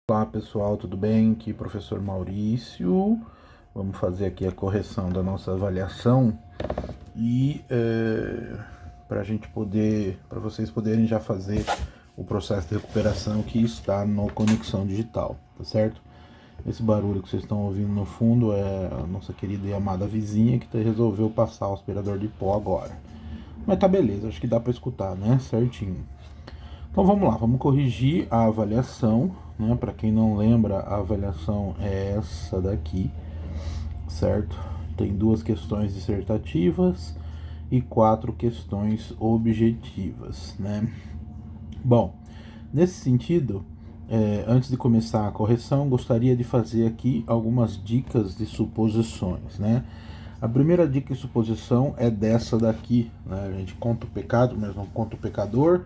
Olá pessoal, tudo bem? Aqui professor Maurício. Vamos fazer aqui a correção da nossa avaliação e para vocês poderem já fazer o processo de recuperação que está no Conexão Digital, tá certo? Esse barulho que vocês estão ouvindo no fundo é a nossa querida e amada vizinha que resolveu passar o aspirador de pó agora. Mas tá beleza, acho que dá para escutar, né? Certinho. Então vamos lá, vamos corrigir a avaliação, né? Para quem não lembra, a avaliação é essa daqui, certo? Tem 2 questões dissertativas e 4 questões objetivas, né? Bom, nesse sentido, antes de começar a correção, gostaria de fazer aqui algumas dicas de suposições, né? A primeira dica de suposição é dessa daqui, né? A gente conta o pecado, mas não conta o pecador.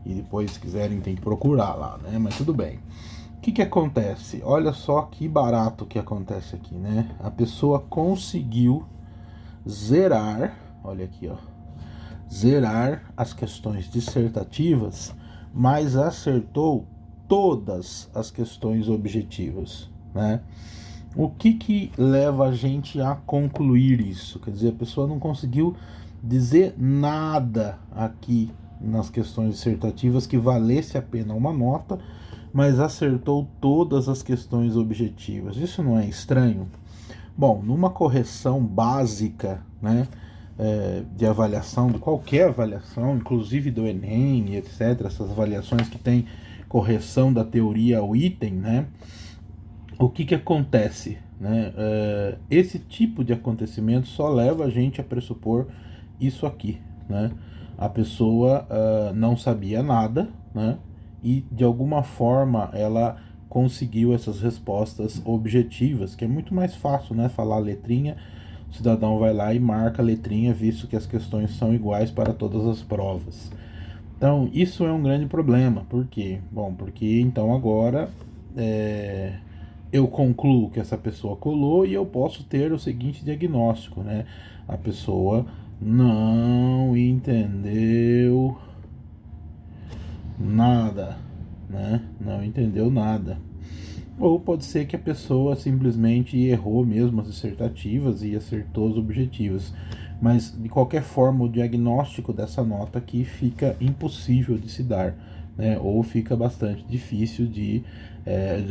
E depois, se quiserem, tem que procurar lá, né? Mas tudo bem. O que acontece? Olha só que barato que acontece aqui, né? A pessoa conseguiu zerar, olha aqui, ó, zerar as questões dissertativas, mas acertou todas as questões objetivas, né? O que leva a gente a concluir isso? Quer dizer, a pessoa não conseguiu dizer nada aqui nas questões dissertativas que valesse a pena uma nota, mas acertou todas as questões objetivas. Isso não é estranho? Bom, numa correção básica, né, de avaliação, de qualquer avaliação, inclusive do Enem e etc., essas avaliações que tem correção da teoria ao item, né, o que acontece? Né? Esse tipo de acontecimento só leva a gente a pressupor isso aqui, né? A pessoa não sabia nada, né? E de alguma forma ela conseguiu essas respostas objetivas, que é muito mais fácil, né? Falar a letrinha, o cidadão vai lá e marca a letrinha, visto que as questões são iguais para todas as provas. Então, isso é um grande problema. Por quê? Bom, porque então agora eu concluo que essa pessoa colou e eu posso ter o seguinte diagnóstico, né? A pessoa não entendeu nada, né? Não entendeu nada. Ou pode ser que a pessoa simplesmente errou mesmo as dissertativas e acertou os objetivos. Mas, de qualquer forma, o diagnóstico dessa nota aqui fica impossível de se dar, né? Ou fica bastante difícil de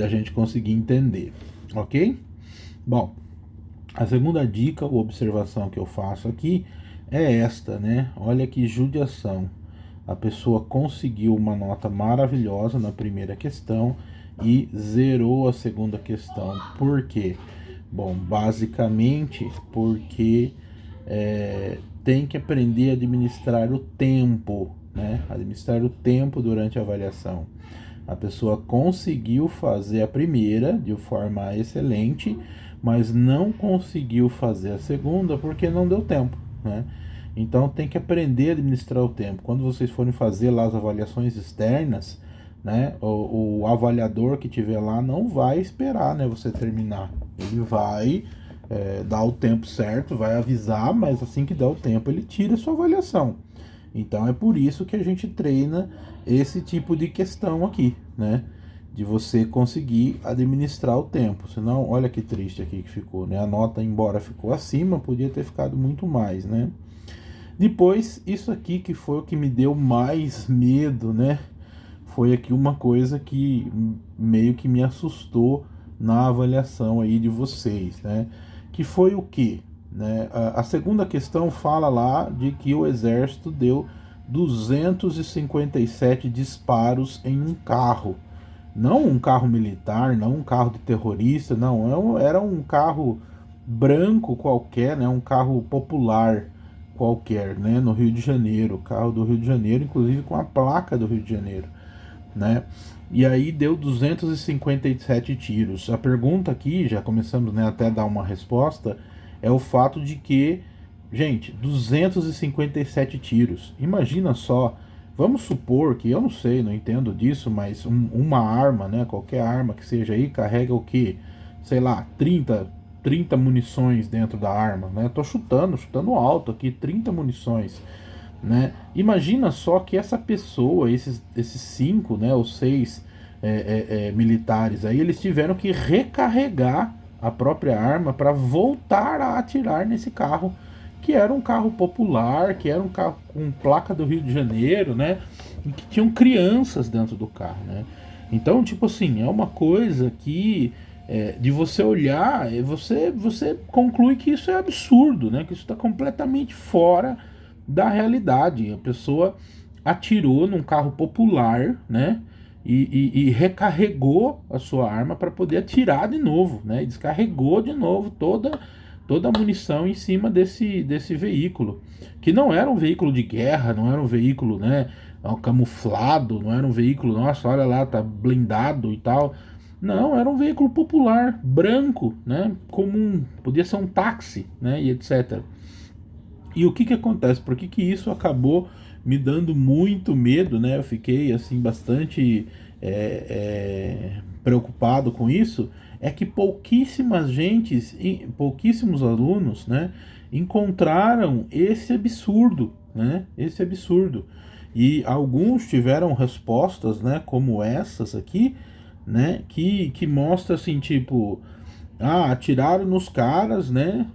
a gente conseguir entender, ok? Bom, a segunda dica ou observação que eu faço aqui é esta, né? Olha que judiação. A pessoa conseguiu uma nota maravilhosa na primeira questão e zerou a segunda questão. Por quê? Bom, basicamente porque tem que aprender a administrar o tempo, né? Administrar o tempo durante a avaliação. A pessoa conseguiu fazer a primeira de forma excelente, mas não conseguiu fazer a segunda porque não deu tempo, né? Então tem que aprender a administrar o tempo. Quando vocês forem fazer lá as avaliações externas, né, o avaliador que tiver lá não vai esperar, né, você terminar. Ele vai dar o tempo certo, vai avisar, mas assim que der o tempo ele tira a sua avaliação. Então é por isso que a gente treina esse tipo de questão aqui, né? De você conseguir administrar o tempo. Senão, olha que triste aqui que ficou, né? A nota, embora ficou acima, podia ter ficado muito mais, né? Depois, isso aqui que foi o que me deu mais medo, né? Foi aqui uma coisa que meio que me assustou na avaliação aí de vocês, né? Que foi o quê? Né? A segunda questão fala lá de que o exército deu 257 disparos em um carro. Não um carro militar, não um carro de terrorista, não. Era um carro branco qualquer, né? Um carro popular qualquer, né? No Rio de Janeiro. Carro do Rio de Janeiro, inclusive com a placa do Rio de Janeiro, né? E aí deu 257 tiros. A pergunta aqui, já começamos, né, até a dar uma resposta, é o fato de que, gente, 257 tiros. Imagina só, vamos supor que, eu não sei, não entendo disso, mas uma arma, né, qualquer arma que seja aí, carrega o quê? Sei lá, 30 munições dentro da arma, né? Tô chutando alto aqui, 30 munições, né? Imagina só que essa pessoa, esses 5, né, ou 6 militares aí, eles tiveram que recarregar a própria arma para voltar a atirar nesse carro, que era um carro popular, que era um carro com placa do Rio de Janeiro, né? E que tinham crianças dentro do carro, né? Então, tipo assim, é uma coisa que de você olhar, você conclui que isso é absurdo, né? Que isso está completamente fora da realidade. A pessoa atirou num carro popular, né? E recarregou a sua arma para poder atirar de novo, né? E descarregou de novo toda a munição em cima desse veículo, que não era um veículo de guerra, não era um veículo, né, camuflado, não era um veículo, nossa, olha lá, tá blindado e tal. Não, era um veículo popular, branco, né, comum, podia ser um táxi, né, e etc. E o que que acontece? Por que que isso acabou me dando muito medo, né? Eu fiquei assim bastante preocupado com isso. É que pouquíssimos alunos, né, encontraram esse absurdo, né? Esse absurdo. E alguns tiveram respostas, né, como essas aqui, né, que mostra assim, tipo, atiraram nos caras, né?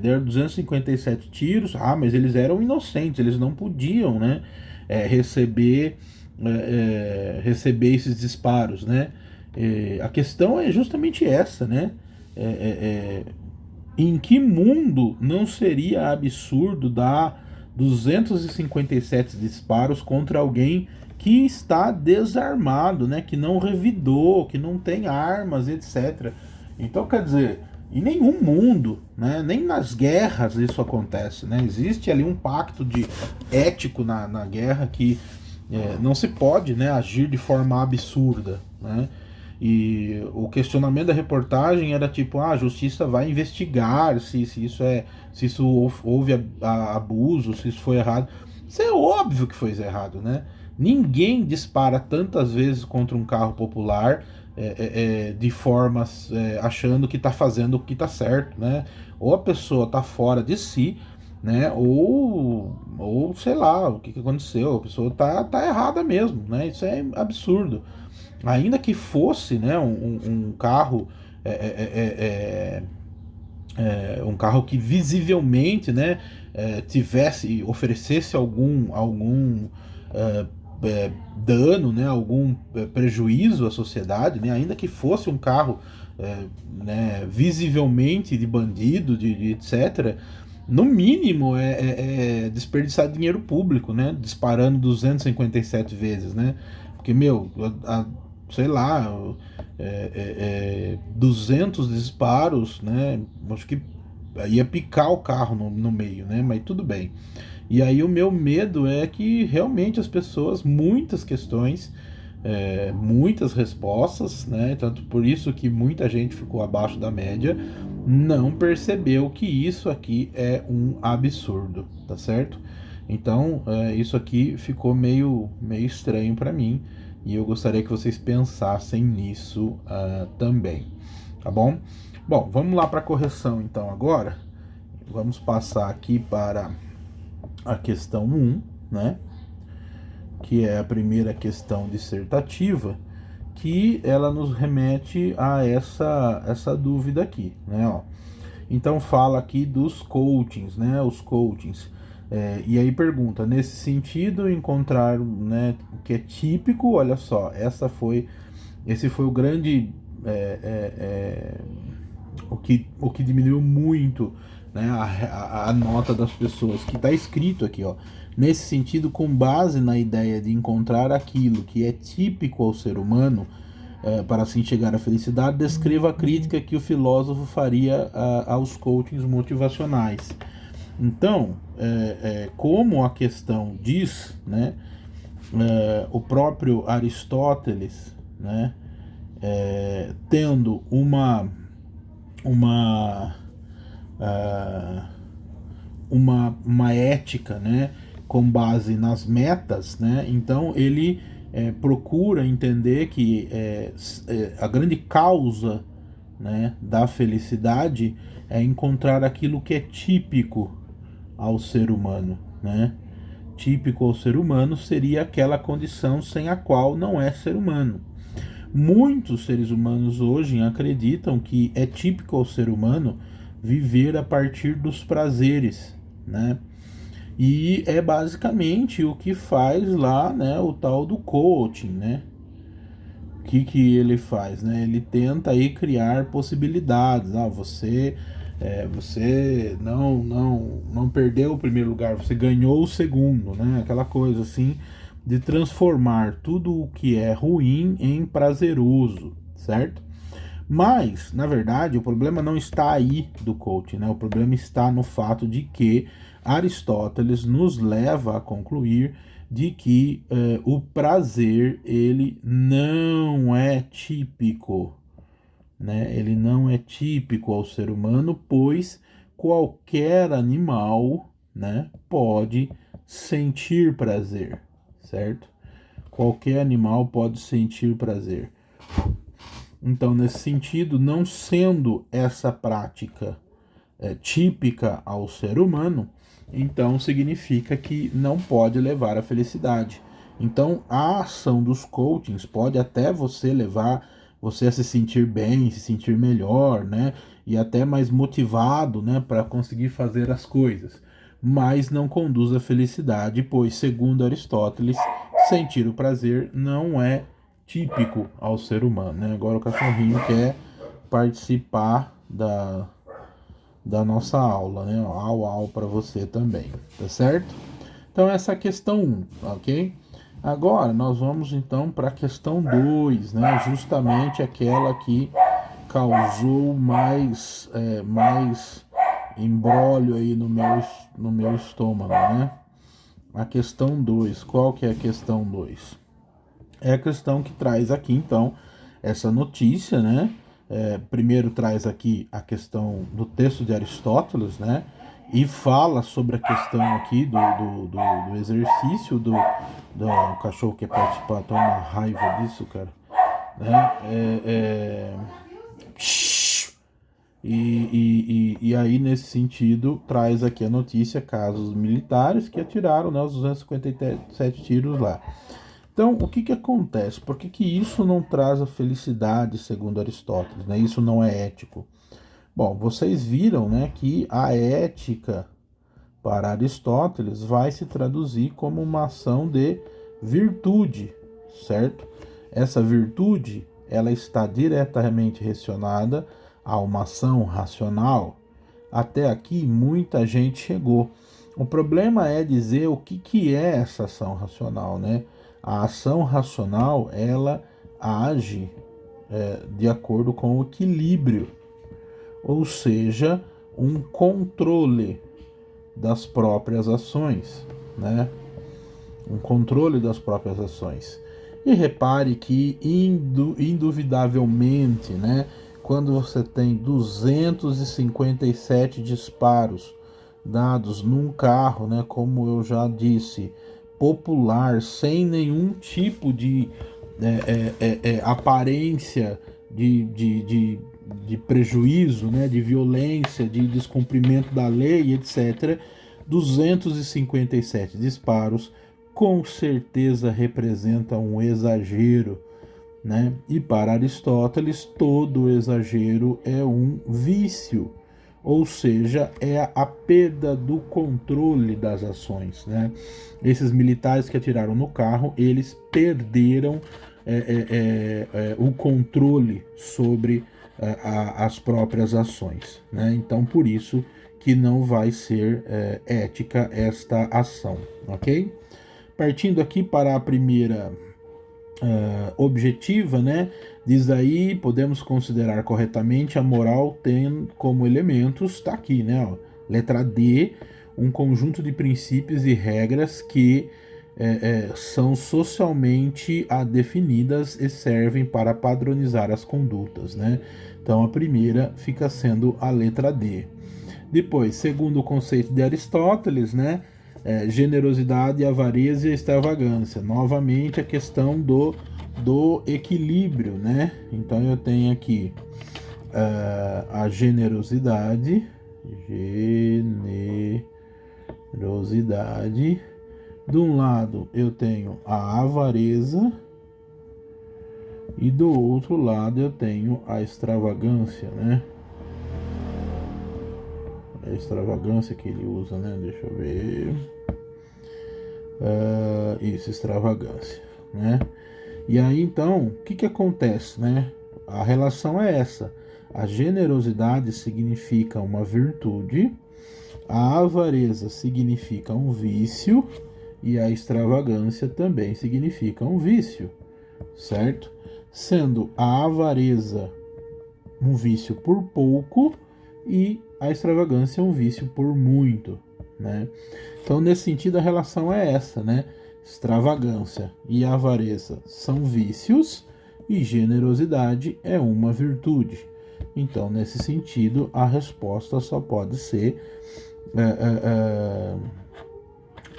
Deram 257 tiros. Mas eles eram inocentes, eles não podiam, né? Receber esses disparos, né? A questão é justamente essa, né? Em que mundo não seria absurdo dar 257 disparos contra alguém que está desarmado, né? Que não revidou, que não tem armas, etc. Então, quer dizer, em nenhum mundo, né, nem nas guerras isso acontece, né? Existe ali um pacto ético na guerra que não se pode, né, agir de forma absurda, né? E o questionamento da reportagem era tipo, a justiça vai investigar se isso houve abuso, se isso foi errado. Isso é óbvio que foi errado, né? Ninguém dispara tantas vezes contra um carro popular de formas achando que está fazendo o que está certo, né? Ou a pessoa está fora de si, né? Ou sei lá o que aconteceu, a pessoa tá errada mesmo, né? Isso é absurdo. Ainda que fosse, né, um carro um carro que visivelmente, né, oferecesse algum dano, né, algum prejuízo à sociedade, né, ainda que fosse um carro né, visivelmente de bandido, de etc. No mínimo é desperdiçar dinheiro público, né, disparando 257 vezes, né, porque meu, sei lá, 200 disparos, né? Acho que ia picar o carro no meio, né? Mas tudo bem. E aí o meu medo é que realmente as pessoas, muitas questões, muitas respostas, né? Tanto por isso que muita gente ficou abaixo da média, não percebeu que isso aqui é um absurdo, tá certo? Então, isso aqui ficou meio estranho para mim. E eu gostaria que vocês pensassem nisso também, tá bom? Bom, vamos lá para a correção então agora. Vamos passar aqui para a questão 1, né? Que é a primeira questão dissertativa, que ela nos remete a essa dúvida aqui, né? Ó. Então fala aqui dos coachings, né? Os coachings. E aí pergunta, nesse sentido, encontrar, né, o que é típico, olha só, esse foi o grande, o que diminuiu muito, né, a nota das pessoas, que está escrito aqui, ó, nesse sentido, com base na ideia de encontrar aquilo que é típico ao ser humano, para assim chegar à felicidade, descreva a crítica que o filósofo faria aos coachings motivacionais. Então, como a questão diz, né, o próprio Aristóteles, né, tendo uma ética, né, com base nas metas, né, então ele procura entender que a grande causa, né, da felicidade é encontrar aquilo que é típico ao ser humano, né? Típico ao ser humano seria aquela condição sem a qual não é ser humano. Muitos seres humanos hoje acreditam que é típico ao ser humano viver a partir dos prazeres, né? E é basicamente o que faz lá, né, o tal do coaching, né? O que ele faz, né? Ele tenta aí criar possibilidades. Ah, você não perdeu o primeiro lugar, você ganhou o segundo, né? Aquela coisa assim de transformar tudo o que é ruim em prazeroso, certo? Mas, na verdade, o problema não está aí do coaching, né? O problema está no fato de que Aristóteles nos leva a concluir de que o prazer ele não é típico, né? Ele não é típico ao ser humano, pois qualquer animal, né, pode sentir prazer, certo? Qualquer animal pode sentir prazer. Então, nesse sentido, não sendo essa prática típica ao ser humano, então significa que não pode levar à felicidade. Então, a ação dos coachings pode até você levar você a se sentir bem, se sentir melhor, né? E até mais motivado, né, para conseguir fazer as coisas. Mas não conduz à felicidade, pois, segundo Aristóteles, sentir o prazer não é típico ao ser humano, né? Agora o cachorrinho quer participar da nossa aula, né? Au, au para você também, tá certo? Então essa é a questão 1, ok? Agora nós vamos então para a questão 2, né? Justamente aquela que causou mais embrólio aí no meu estômago, né? A questão 2, qual que é a questão 2? É a questão que traz aqui, então, essa notícia, né? Primeiro traz aqui a questão do texto de Aristóteles, né? E fala sobre a questão aqui do exercício do cachorro que participar, tem uma raiva disso, cara. Né? E aí, nesse sentido, traz aqui a notícia, casos militares que atiraram, né, os 257 tiros lá. Então, o que acontece? Por que isso não traz a felicidade, segundo Aristóteles? Né? Isso não é ético. Bom, vocês viram, né, que a ética para Aristóteles vai se traduzir como uma ação de virtude, certo? Essa virtude, ela está diretamente relacionada a uma ação racional. Até aqui muita gente chegou. O problema é dizer o que é essa ação racional, né? A ação racional, ela age de acordo com o equilíbrio, ou seja, um controle das próprias ações, né? Um controle das próprias ações. E repare que indubitavelmente, né, quando você tem 257 disparos dados num carro, né, como eu já disse, popular, sem nenhum tipo de aparência de prejuízo, né, de violência, de descumprimento da lei, etc., 257 disparos com certeza representa um exagero, né? E para Aristóteles, todo exagero é um vício, ou seja, é a perda do controle das ações, né? Esses militares que atiraram no carro, eles perderam o controle sobre as próprias ações, né? Então, por isso que não vai ser ética esta ação, ok? Partindo aqui para a primeira objetiva, né? Diz aí, podemos considerar corretamente a moral tem como elementos, tá aqui, né? Ó, letra D, um conjunto de princípios e regras que são socialmente definidas e servem para padronizar as condutas, né? Então a primeira fica sendo a letra D. Depois, segundo o conceito de Aristóteles, né? Generosidade, avareza e extravagância. Novamente a questão do equilíbrio, né? Então eu tenho aqui a generosidade, de um lado eu tenho a avareza E do outro lado eu tenho a extravagância, né? A extravagância que ele usa, né? Deixa eu ver. Isso, extravagância, né? E aí então, o que acontece, né? A relação é essa. A generosidade significa uma virtude, a avareza significa um vício e a extravagância também significa um vício, certo? Sendo a avareza um vício por pouco e a extravagância um vício por muito, né? Então, nesse sentido, a relação é essa, né? Extravagância e avareza são vícios e generosidade é uma virtude. Então, nesse sentido, a resposta só pode ser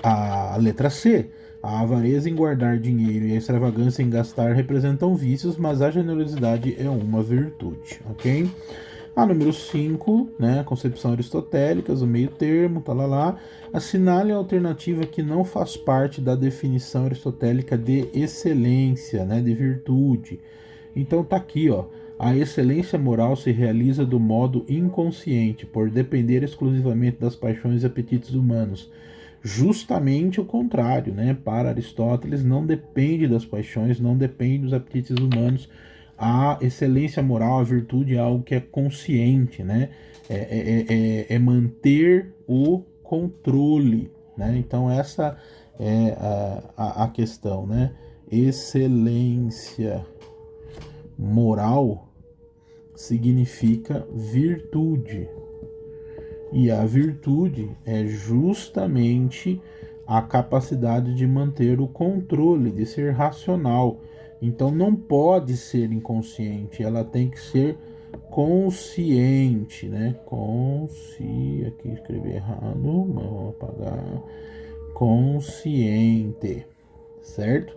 a letra C. A avareza em guardar dinheiro e a extravagância em gastar representam vícios, mas a generosidade é uma virtude, ok? A número 5, né, concepção aristotélica, o meio termo, talalá, assinale a alternativa que não faz parte da definição aristotélica de excelência, né, de virtude. Então tá aqui, ó. A excelência moral se realiza do modo inconsciente, por depender exclusivamente das paixões e apetites humanos. Justamente o contrário, né? Para Aristóteles, não depende das paixões, não depende dos apetites humanos. A excelência moral, a virtude é algo que é consciente, né? É manter o controle, né? Então essa é a questão, né? Excelência moral significa virtude. E a virtude é justamente a capacidade de manter o controle, de ser racional. Então não pode ser inconsciente, ela tem que ser consciente, né? Aqui escrevi errado, mas vamos apagar. Consciente, certo?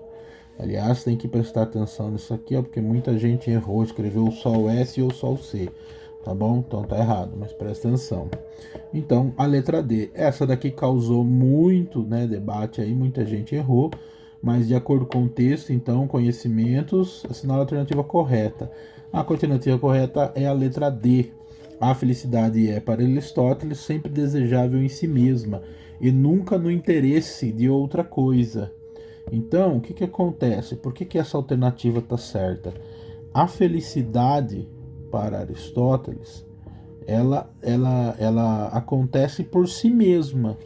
Aliás, tem que prestar atenção nisso aqui, ó, porque muita gente errou, escreveu só o S ou só o C, tá bom? Então tá errado, mas presta atenção. Então, a letra D, essa daqui causou muito, né, debate aí, muita gente errou, mas de acordo com o texto, então, conhecimentos, assinala a alternativa correta. A alternativa correta é a letra D. A felicidade é, para Aristóteles, sempre desejável em si mesma e nunca no interesse de outra coisa. Então, o que acontece? Por que essa alternativa está certa? A felicidade, para Aristóteles, ela acontece por si mesma.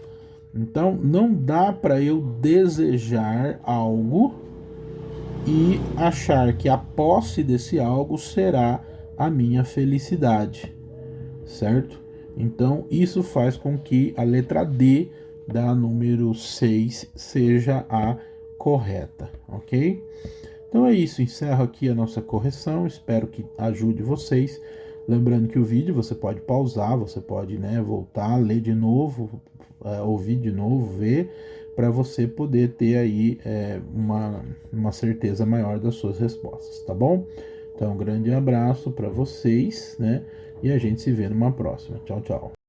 Então, não dá para eu desejar algo e achar que a posse desse algo será a minha felicidade, certo? Então, isso faz com que a letra D da número 6 seja a correta, ok? Então é isso, encerro aqui a nossa correção, espero que ajude vocês. Lembrando que o vídeo você pode pausar, você pode, né, voltar, ler de novo, ouvir de novo, ver, para você poder ter aí uma certeza maior das suas respostas, tá bom? Então, um grande abraço para vocês, né? E a gente se vê numa próxima. Tchau, tchau.